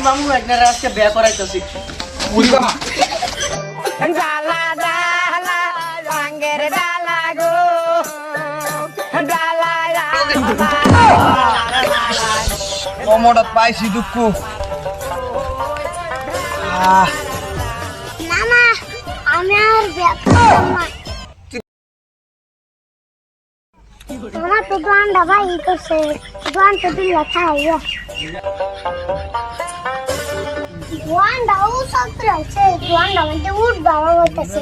মামু একনারে আজকে বিয়ে করাইতেছি। উড়ি বাবা ডালা ডালা রঙের ডালা গো ডালা কমোডা পাইছি দুঃখ মামা আমি আর বিয়ে করতাম না। তোমার তো দোয়ানটা ভাই করছে, দোয়ানটা দিলে খাইয়া দোয়ানটা ও সত্য আছে, দোয়ানটা মধ্যে উঠ বাবা বলতেছে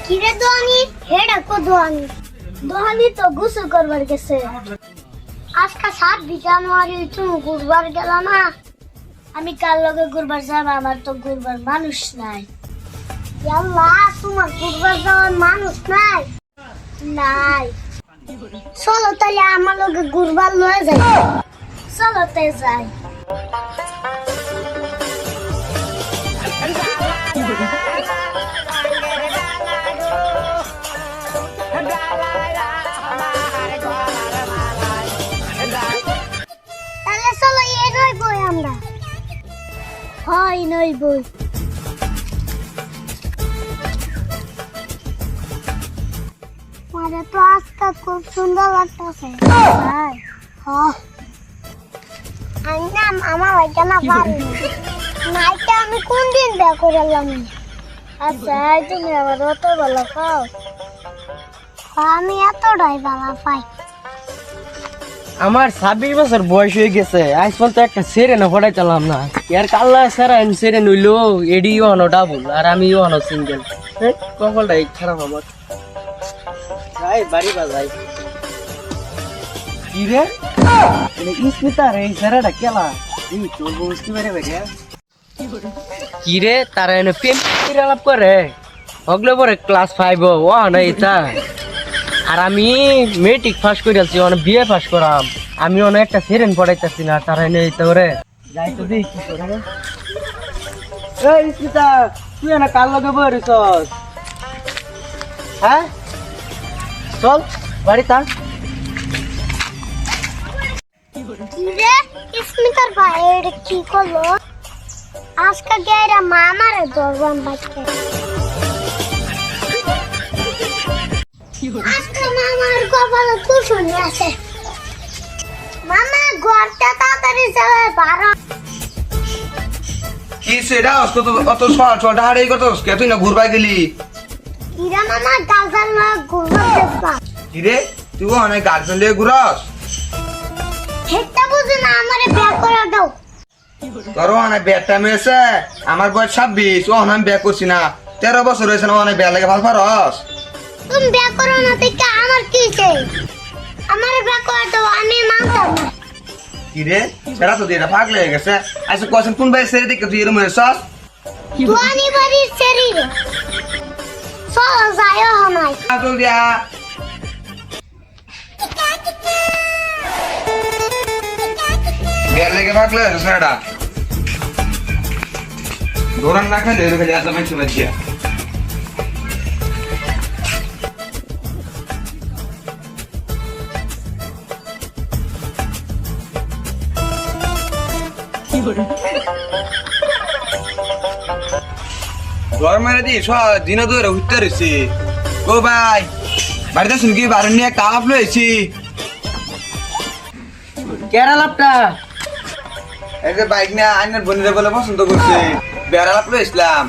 কিরে দোয়ানি হেডা কো দোয়ানি দোয়ানি তো গোসল করবার গেছে। আজকে 7 জানুয়ারি তুমি ঘুরবার গেল না, আমি কার লগে ঘুরবার যাব? আমার তো ঘুরবার মানুষ নাই। আল্লাহ তোমার ঘুরবার যাওয়ার মানুষ নাই নাই চলো তাহলে আমার লগে ঘুরবার লয়ে যাই, চলো তে যাই। তাহলে চলো এই নই বই আমরা হয় নই বই। মারে তো আজকে খুব সুন্দর লাগতেছে। আমি না মামা ভাইটা না পারি নাইতে আমি কোন দিন বিয়ে করলাম। আচ্ছা তুমি আবার অত ভালো খাও? আমি এতটাই ভালো পাই। আমার 26 বছর বয়স হয়ে গেছে, আজ পর্যন্ত একটা সেরে না ফটাইতাম না। ইয়ার কাল্লা সারা সেরে নইলো এডি অনো ডাবল আর আমি অনো সিঙ্গেল। কপালটাই খারাপ আমার। যাই বাড়ি বাজাই কি রে স্মিতা রে সারাটা কেলা তোর বুঝতে পারে ভাইয়া কি রে তারা এনে প্রেম আলাপ করে হগলে পরে ক্লাস 5 ও না এটা। আর আমি মেট্রিক পাস করে আছি, অনেক বিয়ে পাস করাম, আমি অনেক একটা সেরেন পড়াইতেছি না, তারা এনে এইতে করে যাই তো দেখি কি করে। এই স্মিতা তুই না কাল লগে বরিছস? হ্যাঁ চল বাড়ি তার। রে স্মিতার ভাই এটা কি করলো? আজকে গেরা মামারে দরবান বাচ্চা আজকে মামার কপালে কুশন আছে। মামা ঘরটা তাড়াতাড়ি যাবে বারো। কি সেটা অত ছটা হাড়ে কত তুই না ঘুরবা গেলি? কিরা মামা গালগাল না ঘুরবার দেখবা কিরে তুই অনেক গার্লফ্রেন্ড লিয়ে ঘুরস? হেটা বুঝে না আমারে বিয়ে করে দাও। তোর অনেক বিয়ের টাইম হয়েছে, আমার বয়স 26, ও আমি বিয়ে করছি না, 13 বছর হয়েছে না, অনেক বিয়ে লাগে ভালো পারস? তুমি বিয়ে করো না দেখে আমার কি চাই? আমার বিয়ে করে দাও, আমি মানতাম না। কিরে সেটা তো দিয়ে পাগল হয়ে গেছে। আচ্ছা কোশ্চেন কোন ভাই সেরে দেখে তুই এরম হয়েছস? দুয়ানি বাড়ির শরীর চলো যাইও হনাই। আসল দিয়া বিয়ের লেগে পাগল হয়েছে সেটা দৌড়ান না খাইলে খালি আসা মাইছে বাজিয়া। ঘর মেরে দি দিন ধরে উঠতে রয়েছি। ও ভাই বাড়িতে শুনকি বারণ নিয়ে একটা আলাপ লয়েছি। কেরালাপটা এই যে বাইক নিয়ে আইনের বন্ধুরা বলে পছন্দ করছে, বেড়া আলাপ লয়েছিলাম।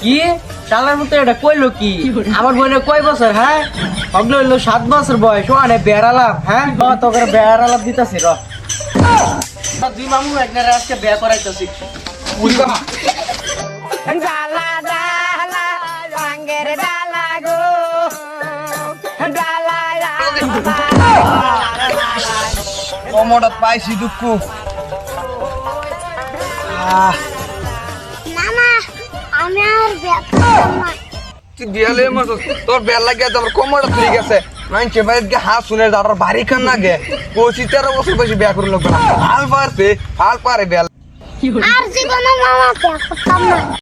কি শালার মতো এটা কইলো কি? আমার বোনের কয় বছর? হ্যাঁ হগলে হইলো 7 বছর বয়স, ও আনে বেড়ালাপ। হ্যাঁ তোকে বেড়ালাপ দিতেছি র দুই মামু একনারে আজকে বিয়ে করাইতেছি। উড়ি বাবা ডালা ডালা রঙের ডালা গো ডালা কমোডা পাইছি দুঃখ মামা আমি আর বিয়ে করতাম না। তুই বিয়ালে মতো তোর বেল লাগে তোমার কমোডা তুই গেছে মানছে বাইরে গিয়ে হাত শুনে দাঁড়ার ভারী খান না গে 25-13 বছর বয়সে বিয়া করে লোক হাল পারে বেল আর জীবনে মামা বিয়ে করতাম না।